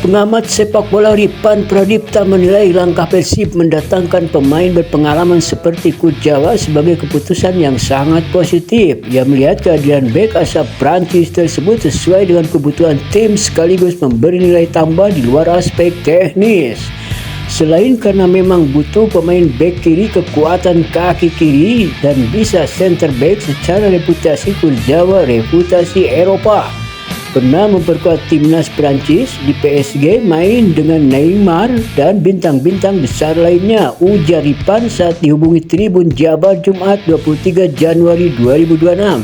Pengamat sepak bola Ripan Pradipta menilai langkah Persib mendatangkan pemain berpengalaman seperti Kurt Jawa sebagai keputusan yang sangat positif. Ia melihat kehadiran bek asal Prancis tersebut sesuai dengan kebutuhan tim sekaligus memberi nilai tambah di luar aspek teknis. Selain karena memang butuh pemain bek kiri kekuatan kaki kiri dan bisa center back, secara reputasi Kurt Jawa reputasi Eropa. Pernah memperkuat timnas Prancis, di PSG main dengan Neymar dan bintang-bintang besar lainnya, ujar Ripan saat dihubungi Tribun Jabar Jumat 23 Januari 2026.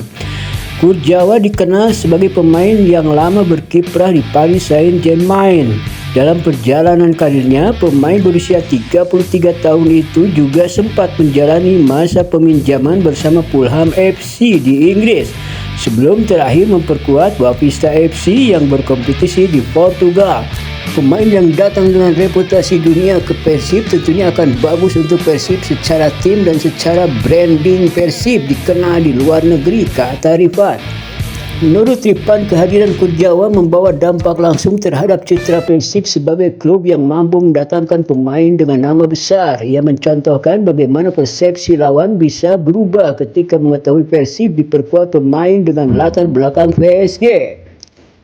Kurt Jawa dikenal sebagai pemain yang lama berkiprah di Paris Saint-Germain. Dalam perjalanan karirnya, pemain berusia 33 tahun itu juga sempat menjalani masa peminjaman bersama Fulham FC di Inggris, sebelum terakhir memperkuat Boavista FC yang berkompetisi di Portugal. Pemain yang datang dengan reputasi dunia ke Persib tentunya akan bagus untuk Persib secara tim dan secara branding Persib dikenal di luar negeri, kata Ripan. Menurut Ripan, kehadiran Kurt Jawa membawa dampak langsung terhadap citra Persib sebagai klub yang mampu mendatangkan pemain dengan nama besar. Ia mencontohkan bagaimana persepsi lawan bisa berubah ketika mengetahui Persib diperkuat pemain dengan latar belakang PSG.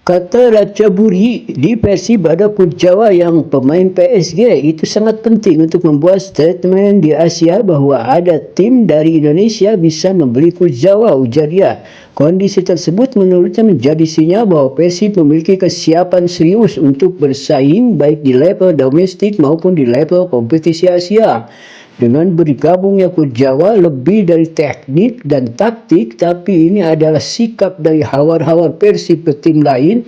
Kata Ratchaburi, di Persib ada Kurt Jawa yang pemain PSG. Itu sangat penting untuk membuat statement di Asia bahwa ada tim dari Indonesia bisa membeli Kurt Jawa, ujar dia. Kondisi tersebut menurutnya menjadi sinyal bahwa Persib memiliki kesiapan serius untuk bersaing baik di level domestik maupun di level kompetisi Asia. Dengan bergabungnya Kurt Jawa lebih dari teknik dan taktik, tapi ini adalah sikap dari hawar-hawar Persib ke tim lain.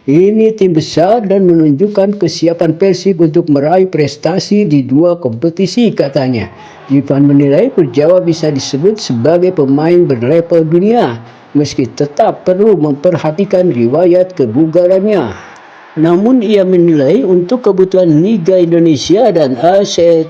Ini tim besar dan menunjukkan kesiapan Persib untuk meraih prestasi di dua kompetisi, katanya. Ripan menilai Kurt Jawa bisa disebut sebagai pemain berlevel dunia, meski tetap perlu memperhatikan riwayat kebugarannya. Namun ia menilai untuk kebutuhan Liga Indonesia dan ASEAN,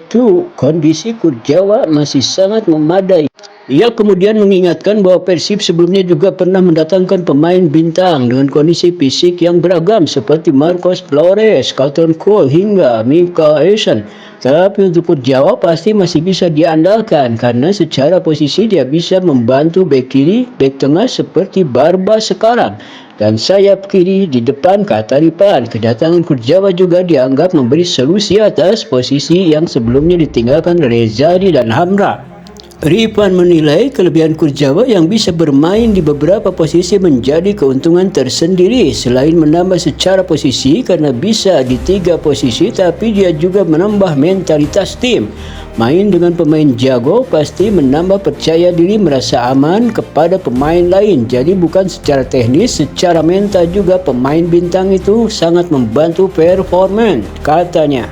kondisi Kurt Jawa masih sangat memadai. Ia kemudian mengingatkan bahwa Persib sebelumnya juga pernah mendatangkan pemain bintang dengan kondisi fisik yang beragam seperti Marcos Flores, Carlton Cole hingga Mika Eisen. Tapi untuk Kurt Jawa pasti masih bisa diandalkan karena secara posisi dia bisa membantu bek kiri, bek tengah seperti Barba sekarang, dan sayap kiri di depan, kata Ripan. Kedatangan Kurt Jawa juga dianggap memberi solusi atas posisi yang sebelumnya ditinggalkan Rezadi dan Hamra. Ripan menilai kelebihan Kurt Jawa yang bisa bermain di beberapa posisi menjadi keuntungan tersendiri. Selain menambah secara posisi karena bisa di 3 posisi, tapi dia juga menambah mentalitas tim. Main dengan pemain jago pasti menambah percaya diri, merasa aman kepada pemain lain. Jadi bukan secara teknis, secara mental juga pemain bintang itu sangat membantu performan, katanya.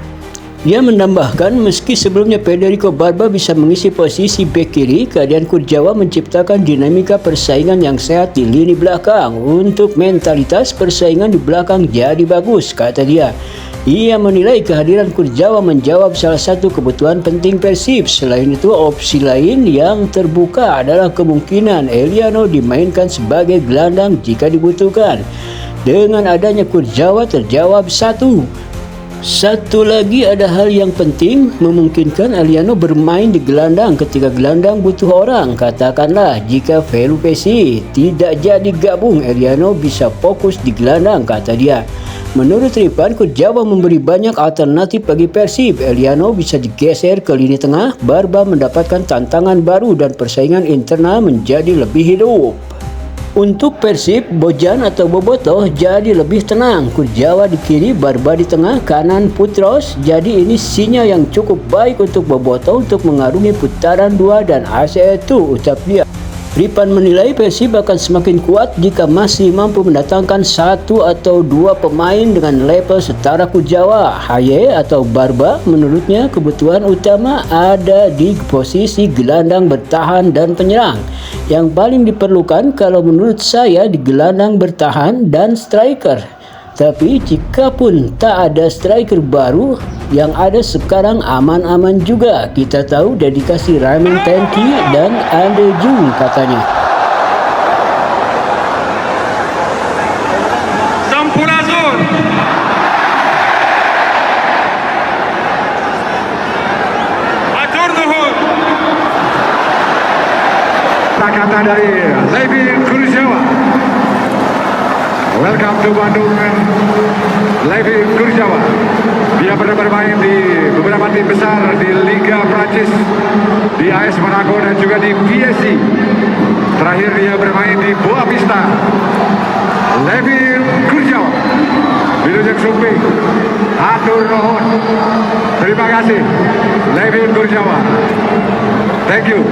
Dia menambahkan meski sebelumnya Federico Barba bisa mengisi posisi bek kiri, kehadiran Kurt Jawa menciptakan dinamika persaingan yang sehat di lini belakang. Untuk mentalitas persaingan di belakang jadi bagus, kata dia. Ia menilai kehadiran Kurt Jawa menjawab salah satu kebutuhan penting Persib. Selain itu, opsi lain yang terbuka adalah kemungkinan Eliano dimainkan sebagai gelandang jika dibutuhkan. Dengan adanya Kurt Jawa terjawab Satu lagi ada hal yang penting, memungkinkan Eliano bermain di gelandang ketika gelandang butuh orang. Katakanlah jika Velupesi tidak jadi gabung, Eliano bisa fokus di gelandang, kata dia. Menurut Ripan, Kurt Jawa memberi banyak alternatif bagi Persib. Eliano bisa digeser ke lini tengah, Barba mendapatkan tantangan baru dan persaingan internal menjadi lebih hidup. Untuk Persib, Bojan atau Bobotoh jadi lebih tenang. Kurt Jawa di kiri, Barba di tengah, kanan Putros. Jadi ini sinyal yang cukup baik untuk Bobotoh untuk mengarungi putaran 2 dan ASEAN, ucap dia. Ripan menilai Persib akan semakin kuat jika masih mampu mendatangkan 1 atau 2 pemain dengan level setara Kurt Jawa. Haye atau Barba, menurutnya kebutuhan utama ada di posisi gelandang bertahan dan penyerang. Yang paling diperlukan kalau menurut saya di gelandang bertahan dan striker. Tapi jika pun tak ada striker baru, yang ada sekarang aman-aman juga. Kita tahu dedikasi Raymond Tanki dan Andre Jung, katanya. kata-kata dari Levi Kurzawa. Welcome to Bandung, Levi Kurzawa. Dia pernah bermain di beberapa tim besar di Liga Prancis, di AS Monaco dan juga di PSG. Terakhir dia bermain di Boavista. Levi Kurzawa. Wilujeng Sumping. Hatur nuhun. Terima kasih Levi Kurzawa. Thank you.